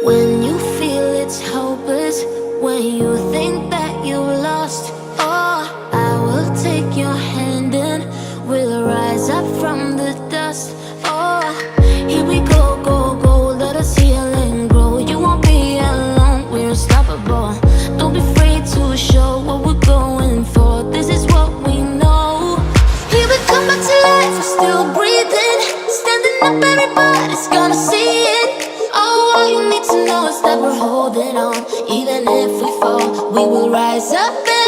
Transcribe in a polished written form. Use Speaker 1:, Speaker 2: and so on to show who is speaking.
Speaker 1: When you feel it's hopeless, when you think that you lost, oh, I will take your hand and we'll rise up from the dust. Oh, here we go, go, go, let us heal and grow. You won't be alone, we're unstoppable. Don't be afraid to show what we're going for. This is what we know. Here we come back to life, we're still breathing. Standing up, everybody's gonna see it. Oh, all you need to know is that we're holding on. Even if we fall, we will rise up.